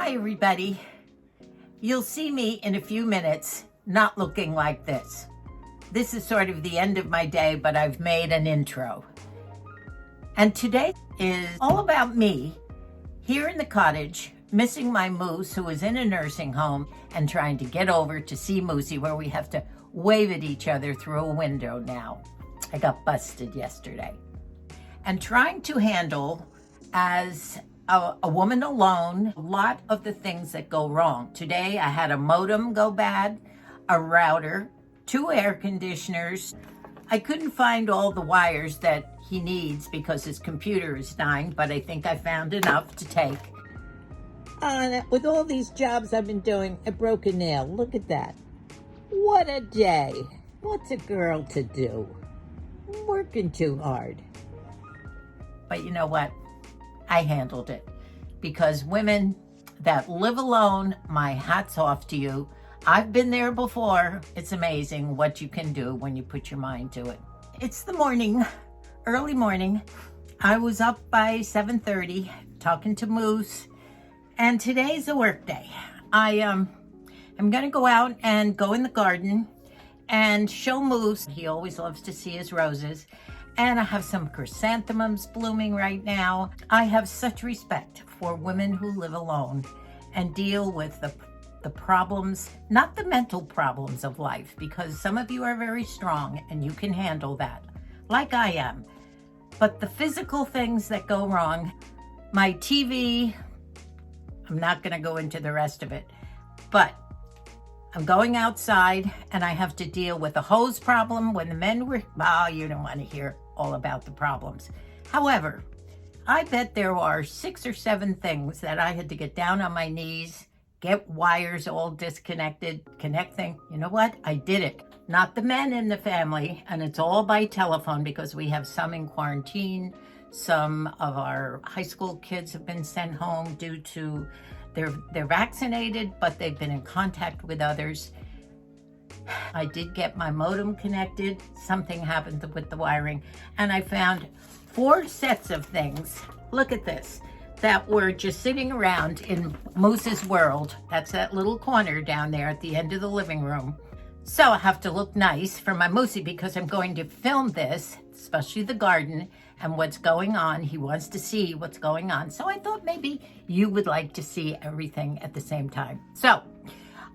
Hi everybody. You'll see me in a few minutes not looking like this. This is sort of the end of my day, but I've made an intro. And today is all about me here in the cottage, missing my Moose who is in a nursing home and trying to get over to see Moosie, where we have to wave at each other through a window now. I got busted yesterday. And trying to handle, as a woman alone, a lot of the things that go wrong. Today I had a modem go bad, a router, 2 air conditioners. I couldn't find all the wires that he needs because his computer is dying, but I think I found enough to take. With all these jobs I've been doing, I broke a nail. Look at that. What a day. What's a girl to do? I'm working too hard. But you know what? I handled it, because women that live alone, my hat's off to you. I've been there before. It's amazing what you can do when you put your mind to it. It's the morning, early morning. I was up by 7:30 talking to Moose, and today's a work day. I'm gonna go out and go in the garden and show Moose. He always loves to see his roses. And I have some chrysanthemums blooming right now. I have such respect for women who live alone and deal with the problems, not the mental problems of life, because some of you are very strong and you can handle that, like I am. But the physical things that go wrong, my TV, I'm not gonna go into the rest of it, but I'm going outside and I have to deal with a hose problem when the men were, you don't want to hear all about the problems. However, I bet there are 6 or 7 things that I had to get down on my knees, get wires all disconnected, connecting. You know what? I did it. Not the men in the family, and it's all by telephone because we have some in quarantine. Some of our high school kids have been sent home due to they're vaccinated, but they've been in contact with others. I did get my modem connected. Something happened with the wiring, and I found 4 sets of things. Look at this, that were just sitting around in Moose's world. That's that little corner down there at the end of the living room. So I have to look nice for my Moosie because I'm going to film this, especially the garden and what's going on. He wants to see what's going on. So I thought maybe you would like to see everything at the same time. So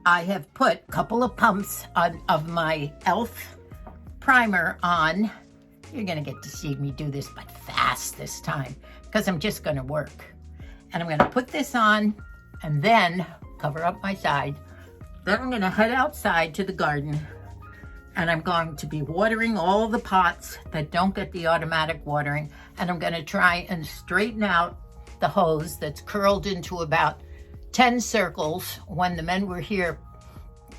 I have put a couple of pumps of my e.l.f. primer on. You're gonna get to see me do this, but fast this time, because I'm just gonna work. And I'm gonna put this on and then cover up my side. Then I'm gonna head outside to the garden, and I'm going to be watering all the pots that don't get the automatic watering, and I'm gonna try and straighten out the hose that's curled into about 10 circles. When the men were here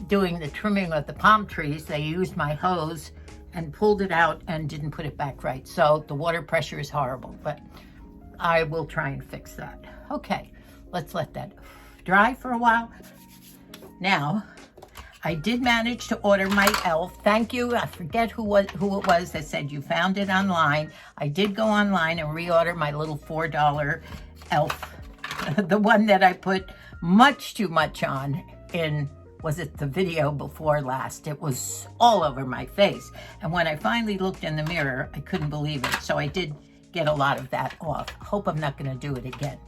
doing the trimming of the palm trees, they used my hose and pulled it out and didn't put it back right. So the water pressure is horrible, but I will try and fix that. Okay, let's let that dry for a while. Now, I did manage to order my e.l.f. Thank you. I forget who it was that said you found it online. I did go online and reorder my little $4 e.l.f. The one that I put much too much on in, was it the video before last? It was all over my face. And when I finally looked in the mirror, I couldn't believe it. So I did get a lot of that off. Hope I'm not gonna do it again.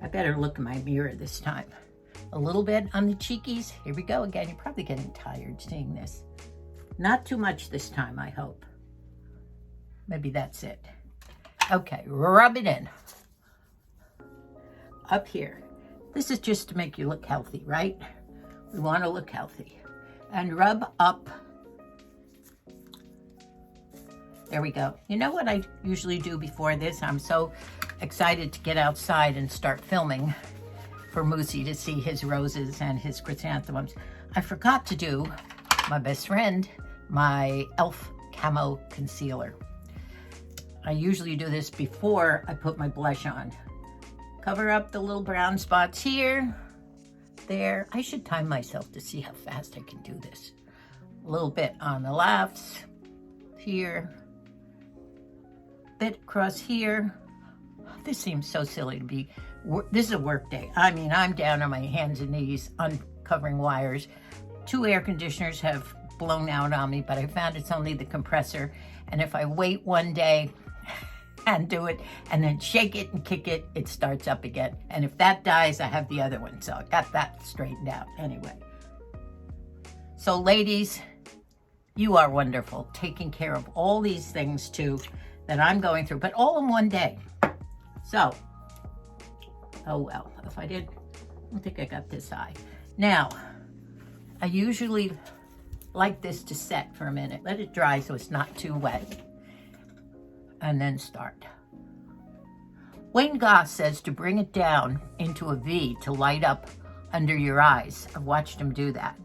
I better look in my mirror this time. A little bit on the cheekies. Here we go again. You're probably getting tired seeing this. Not too much this time, I hope. Maybe that's it. Okay, rub it in. Up here. This is just to make you look healthy, right? We want to look healthy. And rub up. There we go. You know what I usually do before this? I'm so excited to get outside and start filming for Moosie to see his roses and his chrysanthemums. I forgot to do my best friend, my e.l.f. Camo Concealer. I usually do this before I put my blush on. Cover up the little brown spots here, there. I should time myself to see how fast I can do this. A little bit on the lefts, here, bit across here. This seems so silly to be this is a work day. I mean, I'm down on my hands and knees uncovering wires. 2 air conditioners have blown out on me, but I found it's only the compressor. And if I wait one day and do it and then shake it and kick it, it starts up again. And if that dies, I have the other one. So I got that straightened out anyway. So ladies, you are wonderful, taking care of all these things too that I'm going through, but all in one day. So, oh well, if I did, I don't think I got this eye. Now, I usually like this to set for a minute. Let it dry so it's not too wet. And then start. Wayne Goss says to bring it down into a V to light up under your eyes. I've watched him do that.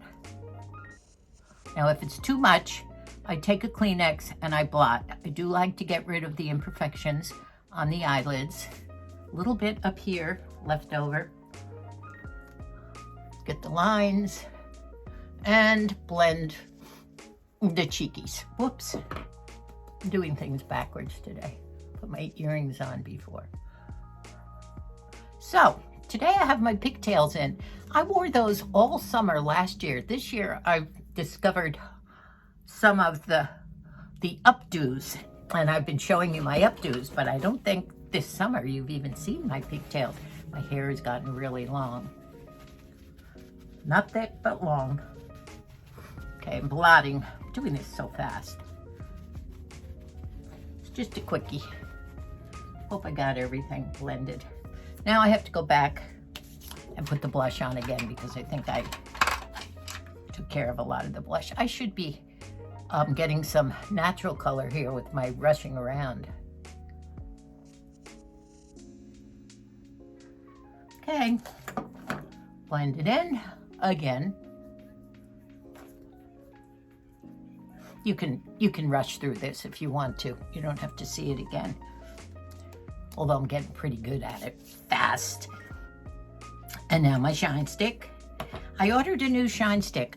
Now, if it's too much, I take a Kleenex and I blot. I do like to get rid of the imperfections on the eyelids. A little bit up here left over. Get the lines and blend the cheekies. Whoops. I'm doing things backwards today. Put my earrings on before. So, today I have my pigtails in. I wore those all summer last year. This year I've discovered some of the updos, and I've been showing you my updos, but I don't think this summer you've even seen my pigtails. My hair has gotten really long. Not thick, but long. Okay, I'm blotting. I'm doing this so fast. It's just a quickie. Hope I got everything blended. Now I have to go back and put the blush on again because I think I took care of a lot of the blush. I should be getting some natural color here with my rushing around. Okay, blend it in again. You can rush through this if you want to. You don't have to see it again. Although I'm getting pretty good at it fast. And now my shine stick. I ordered a new shine stick.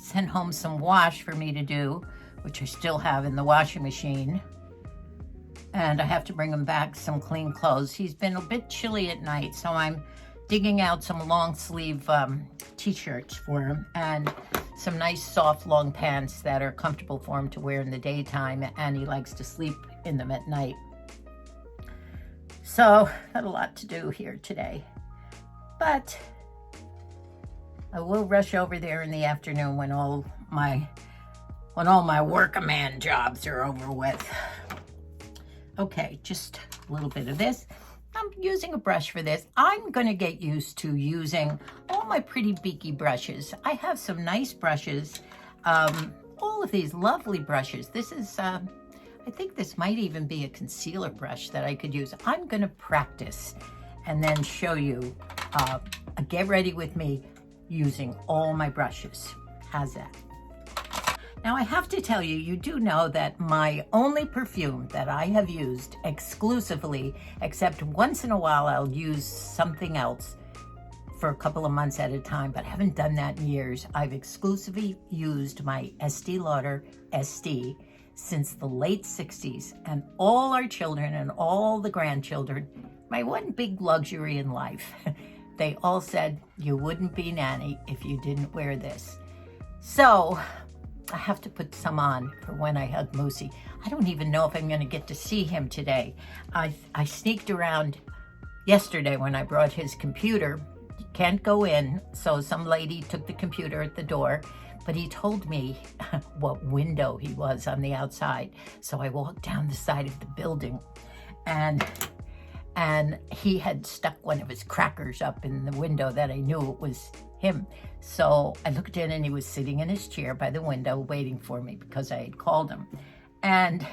Sent home some wash for me to do, which I still have in the washing machine. And I have to bring him back some clean clothes. He's been a bit chilly at night, so I'm digging out some long sleeve t-shirts for him and some nice soft long pants that are comfortable for him to wear in the daytime, and he likes to sleep in them at night. So, got a lot to do here today. But I will rush over there in the afternoon when all my work-a-man jobs are over with. Okay, just a little bit of this. I'm using a brush for this. I'm gonna get used to using all my pretty beaky brushes. I have some nice brushes, all of these lovely brushes. This is, I think this might even be a concealer brush that I could use. I'm gonna practice and then show you, get ready with me using all my brushes. How's that? Now I have to tell you, you do know that my only perfume that I have used exclusively, except once in a while I'll use something else for a couple of months at a time, but I haven't done that in years. I've exclusively used my Estee Lauder SD since the late 60s, and all our children and all the grandchildren, my one big luxury in life, they all said, you wouldn't be Nanny if you didn't wear this. So I have to put some on for when I hug Moosie. I don't even know if I'm gonna get to see him today. I sneaked around yesterday when I brought his computer. You can't go in, so some lady took the computer at the door, but he told me what window he was on the outside. So I walked down the side of the building, and he had stuck one of his crackers up in the window that I knew it was him. So I looked in and he was sitting in his chair by the window waiting for me because I had called him. And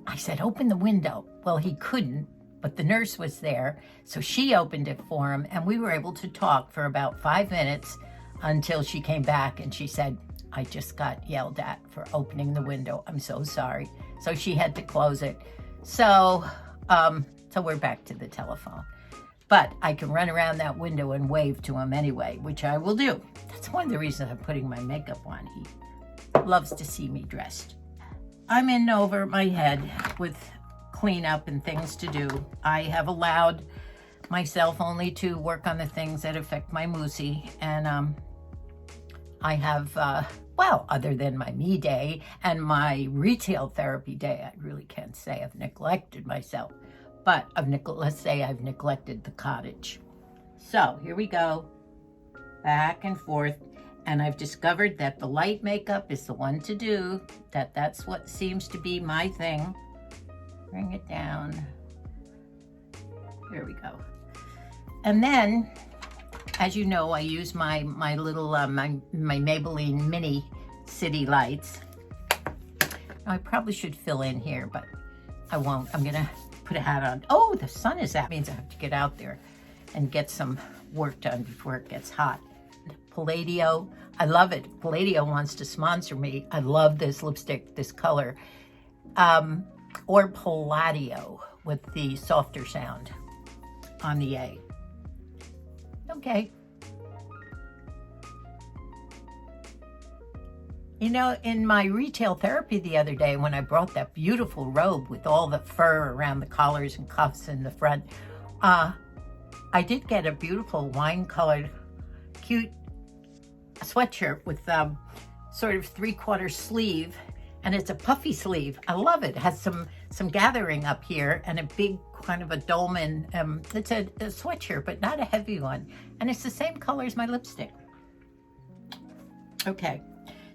I said, open the window. Well, he couldn't but the nurse was there, so she opened it for him, and we were able to talk for about 5 minutes until she came back and she said, I just got yelled at for opening the window. I'm so sorry. So she had to close it. So we're back to the telephone. But I can run around that window and wave to him anyway, which I will do. That's one of the reasons I'm putting my makeup on. He loves to see me dressed. I'm in over my head with cleanup and things to do. I have allowed myself only to work on the things that affect my Moosie. And I have, well, other than my me day and my retail therapy day, I really can't say I've neglected myself. But let's say I've neglected the cottage. So here we go, back and forth. And I've discovered that the light makeup is the one to do, that's what seems to be my thing. Bring it down. Here we go. And then, as you know, I use my little, my Maybelline Mini City Lights. Now, I probably should fill in here, but I won't. I'm gonna put a hat on. Oh, the sun is out. That means I have to get out there and get some work done before it gets hot. Palladio, I love it. Palladio wants to sponsor me. I love this lipstick, this color. Or Palladio with the softer sound on the A. Okay. You know, in my retail therapy the other day, when I brought that beautiful robe with all the fur around the collars and cuffs in the front, I did get a beautiful wine-colored, cute sweatshirt with sort of 3/4 sleeve, and it's a puffy sleeve. I love it. It has some gathering up here and a big kind of a dolman. It's a sweatshirt, but not a heavy one. And it's the same color as my lipstick. Okay.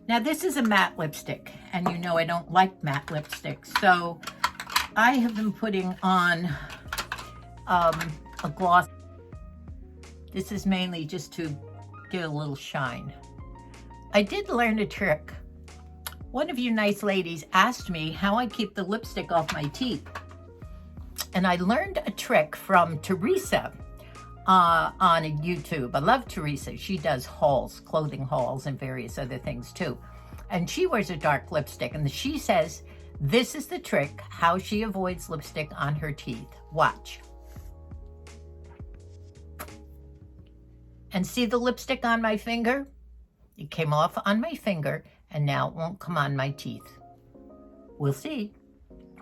Now this is a matte lipstick, and you know I don't like matte lipsticks. So I have been putting on a gloss. This is mainly just to get a little shine. I did learn a trick. One of you nice ladies asked me how I keep the lipstick off my teeth. And I learned a trick from Teresa on YouTube. I love Teresa. She does hauls, clothing hauls, and various other things too. And she wears a dark lipstick. And she says, this is the trick, how she avoids lipstick on her teeth. Watch. And see the lipstick on my finger? It came off on my finger, and now it won't come on my teeth. We'll see.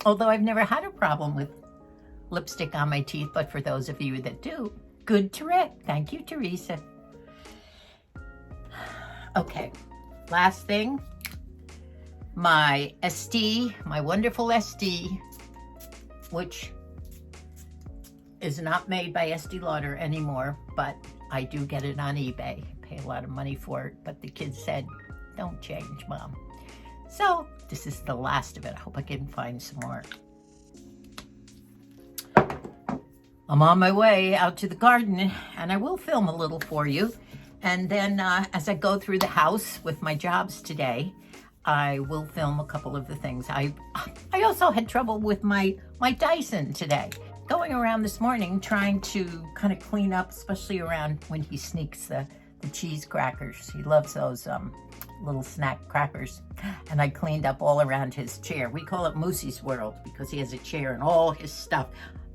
Although I've never had a problem with lipstick on my teeth, but for those of you that do, good trick. Thank you, Teresa. Okay, last thing. My SD, my wonderful SD, which is not made by Estee Lauder anymore, but I do get it on eBay. Pay a lot of money for it, but the kids said, don't change, Mom. So this is the last of it. I hope I can find some more. I'm on my way out to the garden, and I will film a little for you. And then as I go through the house with my jobs today, I will film a couple of the things. I also had trouble with my Dyson today. Going around this morning trying to kind of clean up, especially around when he sneaks the cheese crackers. He loves those little snack crackers. And I cleaned up all around his chair. We call it Moosie's World because he has a chair and all his stuff.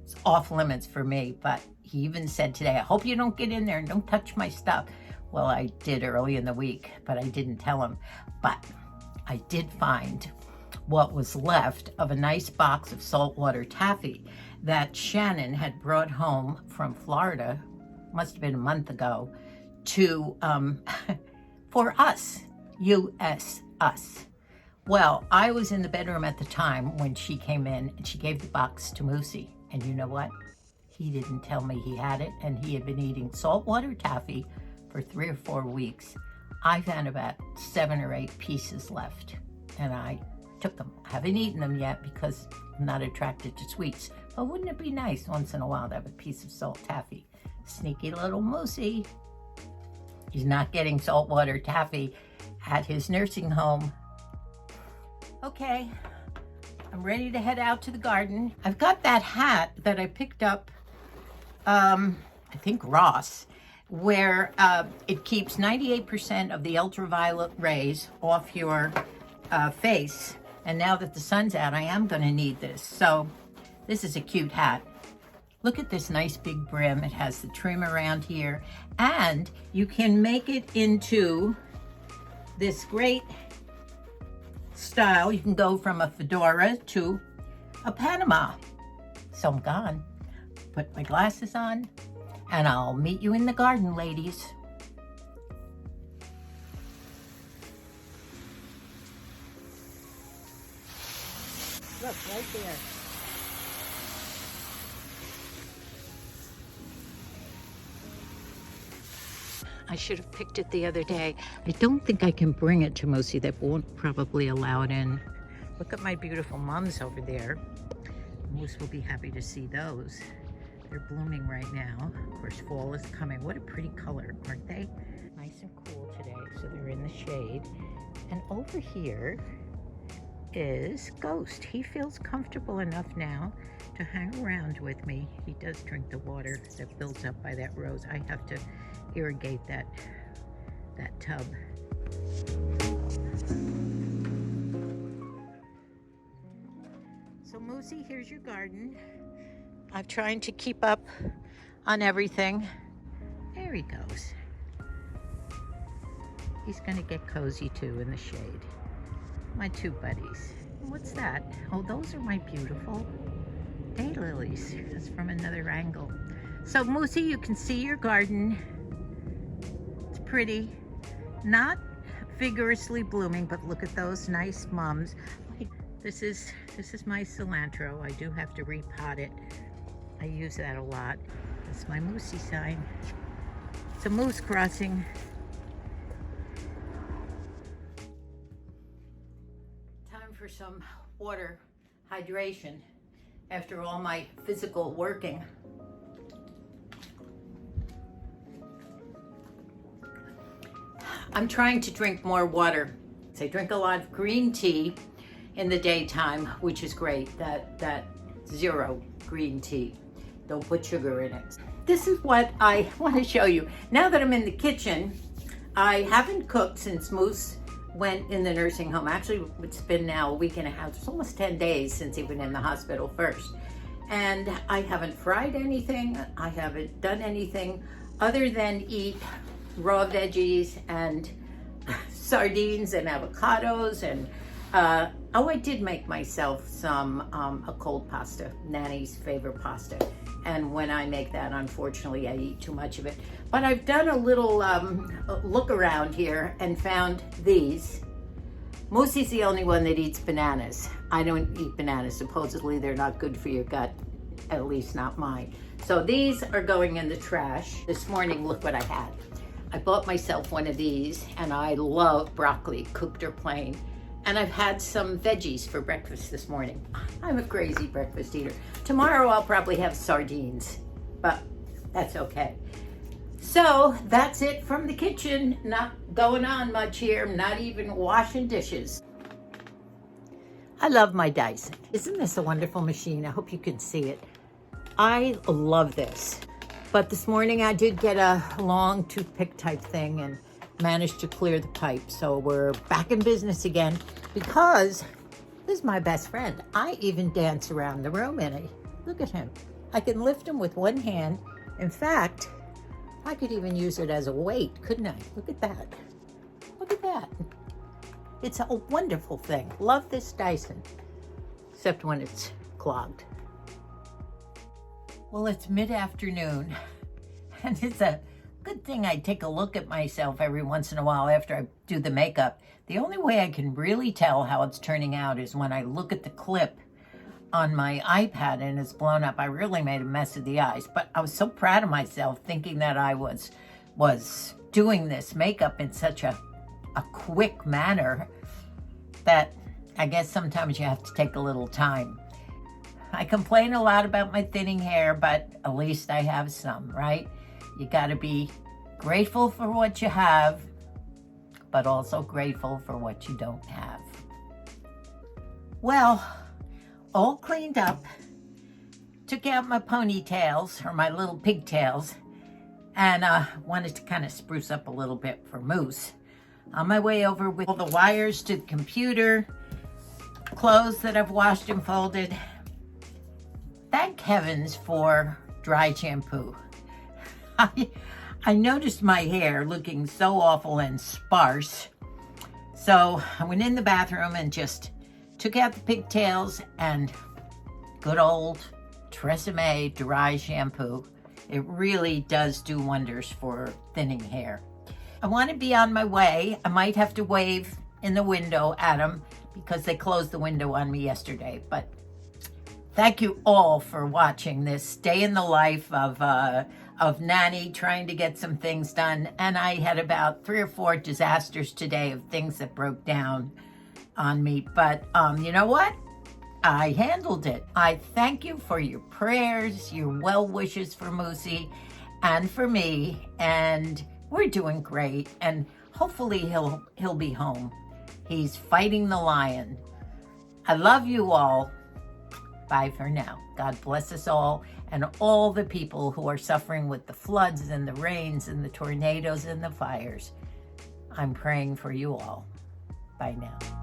It's off limits for me, but he even said today, I hope you don't get in there and don't touch my stuff. Well, I did early in the week, but I didn't tell him. But I did find what was left of a nice box of saltwater taffy that Shannon had brought home from Florida, must have been a month ago, to for us, U.S. us. Well, I was in the bedroom at the time when she came in, and she gave the box to Moosie. And you know what? He didn't tell me he had it, and he had been eating saltwater taffy for 3 or 4 weeks. I found about 7 or 8 pieces left, and I took them. I haven't eaten them yet because I'm not attracted to sweets. But wouldn't it be nice once in a while to have a piece of salt taffy? Sneaky little Moosie. He's not getting saltwater taffy at his nursing home. Okay, I'm ready to head out to the garden. I've got that hat that I picked up, I think Ross, where it keeps 98% of the ultraviolet rays off your face. And now that the sun's out, I am going to need this. So this is a cute hat. Look at this nice big brim. It has the trim around here. And you can make it into this great style. You can go from a fedora to a Panama. So I'm gone. Put my glasses on and I'll meet you in the garden, ladies. Look, right there. I should have picked it the other day. I don't think I can bring it to Moosie. They won't probably allow it in. Look at my beautiful mums over there. Moose will be happy to see those. They're blooming right now. Of course, fall is coming. What a pretty color, aren't they? Nice and cool today, so they're in the shade. And over here is Ghost. He feels comfortable enough now to hang around with me. He does drink the water that builds up by that rose. I have to irrigate that tub. So Moosie, here's your garden. I'm trying to keep up on everything. There he goes. He's gonna get cozy too in the shade. My two buddies. What's that? Oh, those are my beautiful daylilies. That's from another angle. So Moosie, you can see your garden. It's pretty. Not vigorously blooming, but look at those nice mums. This is my cilantro. I do have to repot it. I use that a lot. That's my Moosie sign. It's a moose crossing. Time for some water hydration after all my physical working. I'm trying to drink more water. I drink a lot of green tea in the daytime, which is great. That zero green tea. Don't put sugar in it. This is what I want to show you. Now that I'm in the kitchen, I haven't cooked since Moose went in the nursing home. Actually, it's been now a week and a half. It's almost 10 days since he went in the hospital first. And I haven't fried anything. I haven't done anything other than eat raw veggies and sardines and avocados and oh, I did make myself some a cold pasta, Nanny's favorite pasta. And when I make that, unfortunately, I eat too much of it. But I've done a little look around here and found these. Moosie's the only one that eats bananas. I don't eat bananas. Supposedly, they're not good for your gut, at least not mine. So these are going in the trash. This morning, look what I had. I bought myself one of these, and I love broccoli, cooked or plain. And I've had some veggies for breakfast this morning. I'm a crazy breakfast eater. Tomorrow I'll probably have sardines, but that's okay. So that's it from the kitchen. Not going on much here, not even washing dishes. I love my Dyson. Isn't this a wonderful machine? I hope you can see it. I love this. But this morning I did get a long toothpick type thing and managed to clear the pipe. So we're back in business again because this is my best friend. I even dance around the room in it. Look at him. I can lift him with one hand. In fact, I could even use it as a weight, couldn't I? Look at that. Look at that. It's a wonderful thing. Love this Dyson, except when it's clogged. Well, it's mid-afternoon, and it's a good thing I take a look at myself every once in a while after I do the makeup. The only way I can really tell how it's turning out is when I look at the clip on my iPad and it's blown up. I really made a mess of the eyes, but I was so proud of myself thinking that I was doing this makeup in such a quick manner that I guess sometimes you have to take a little time. I complain a lot about my thinning hair, but at least I have some, right? You gotta be grateful for what you have, but also grateful for what you don't have. Well, all cleaned up, took out my ponytails, or my little pigtails, and wanted to kind of spruce up a little bit for Moose. On my way over with all the wires to the computer, clothes that I've washed and folded. Thank heavens for dry shampoo. I noticed my hair looking so awful and sparse. So I went in the bathroom and just took out the pigtails and good old Tresemme dry shampoo. It really does do wonders for thinning hair. I want to be on my way. I might have to wave in the window at them because they closed the window on me yesterday. But thank you all for watching this day in the life of Nanny, trying to get some things done. And I had about 3 or 4 disasters today of things that broke down on me. But you know what? I handled it. I thank you for your prayers, your well wishes for Moosie and for me. And we're doing great. And hopefully he'll be home. He's fighting the lion. I love you all. Bye for now. God bless us all and all the people who are suffering with the floods and the rains and the tornadoes and the fires. I'm praying for you all. Bye now.